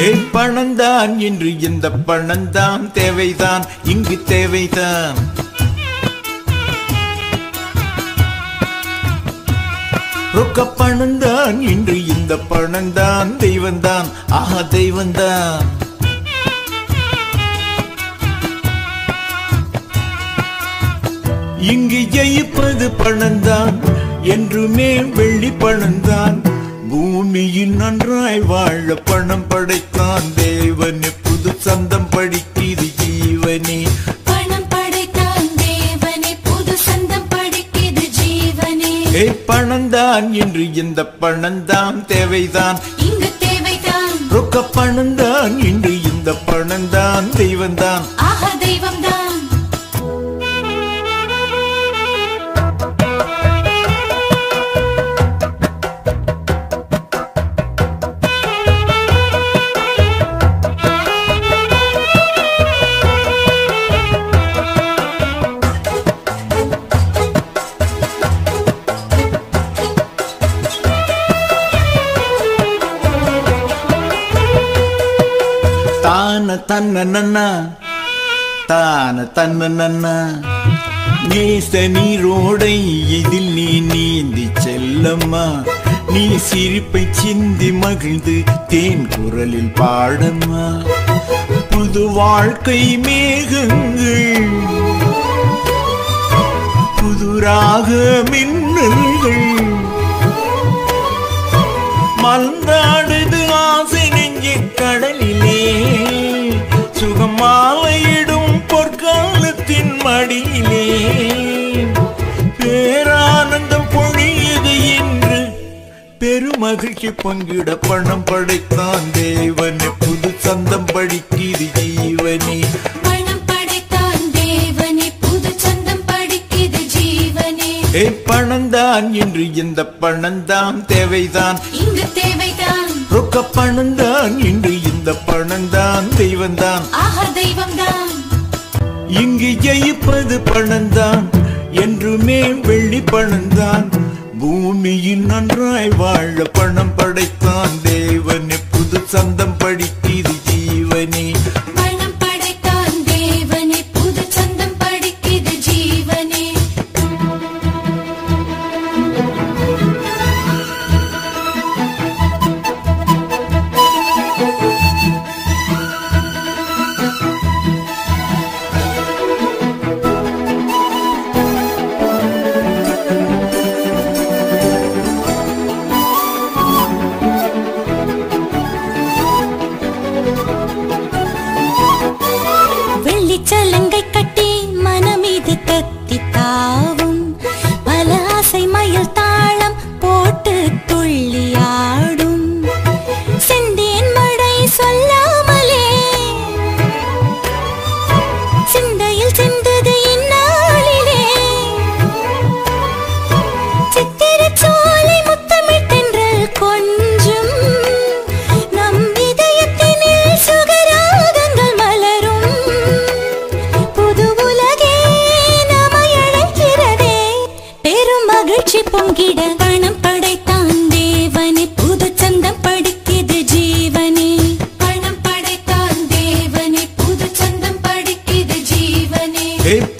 பணந்தான் இன்று இந்த பணந்தான் தேவைதான் இங்கு தேவைதான். ரொக்க பணந்தான் இன்று இந்த பணந்தான் தெய்வந்தான் ஆஹா தெய்வந்தான். இங்கு ஜெயிப்பது பணந்தான் என்றுமே வெள்ளி பணந்தான். பூமியில் நன்றாய் வாழ பணம் படைத்தான் தேவனே புது சந்தம் படிக்கிது ஜீவனே. பணம் படைத்தான் தேவனே புது சந்தம் படிக்கிது ஜீவனே. பணந்தான் இன்று இந்த பணந்தான் தேவைதான் இங்கு தேவைதான். ரொக்க பணந்தான் இன்று இந்த பணந்தான் தெய்வந்தான் ஆஹா தெய்வம்தான். தான தன்ன நன்னா தான தன்ன நன்னா. நேச நீரோடை இதில் நீ நீந்தி செல்லம்மா. நீ சிரிப்பை சிந்தி மகிழ்ந்து தேன் குரலில் பாடம்மா. புது வாழ்க்கை மேகங்கள் புதுராக மின்னல்கள் மலர்ந்தாடுது ஆசை நெஞ்சு கடலிலே. சுகமாலையிடும் பொற்காலத்தின் மடியிலே பேரானந்தம் பொழியது என்று பெருமகிழ்ச்சி பங்கிட பணம் படைத்தான் தேவனே புது சந்தம் படிக்கிது ஜீவனே. பணம் படைத்தான் தேவனே புது சந்தம் படிக்கிது ஜீவனே. பணந்தான் இன்று இந்த பணந்தான் தேவைதான் இங்கு தேவைதான். ரொக்க பணந்தான் இன்று இந்த பணந்தான் தெய்வந்தான் ஆஹா தெய்வம்தான். இங்கு ஜெயிப்பது பணந்தான் என்றுமே வெள்ளி பணந்தான். பூமியில் நன்றாய் வாழ பணம் படைத்தான் தேவனே புது சந்தம் படிக்கிது ஜீவனே. பணம் படைத்தான் தேவனே புது சந்தம் படிக்கிது ஜீவனே. வெள்ளிச்சலங்கை கட்டி மனமீது தத்தி தாவும் பல ஆசை மயில் தாளம் போட்டு துள்ளியாடும். செந்தேன் மழை சொல்லாமலே சிந்தையில் சிந்தது இந்நாளிலே. சித்திரச் சோலை முத்தமிட்டென்றல் கொஞ்சம் நம் இதயத்தினில் சுகராகங்கள் மலரும். புது உலகே நம்மை அழைக்கிறதே பெரும் மகிழ்ச்சி பொங்கிட. பணம் படைத்தான் தேவனே புது சந்தம் படிக்கிது ஜீவனே. பணம் படைத்தான் தேவனே புது சந்தம் படிக்கிது ஜீவனே.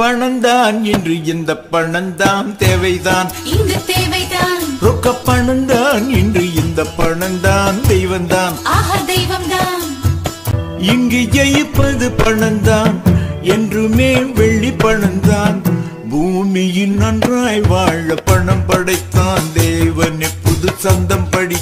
பணந்தான் இன்று இந்த பணந்தான் தேவைதான் இங்கு தேவைதான். ரொக்க பணந்தான் இன்று இந்த பணந்தான் தெய்வந்தான் ஆஹா தெய்வம்தான். இங்கு ஜெயிப்பது பணந்தான் என்றுமே வெள்ளி பணந்தான். பூமியில் நன்றாய் வாழ பணம் படைத்தான் தேவனே புது சந்தம் படி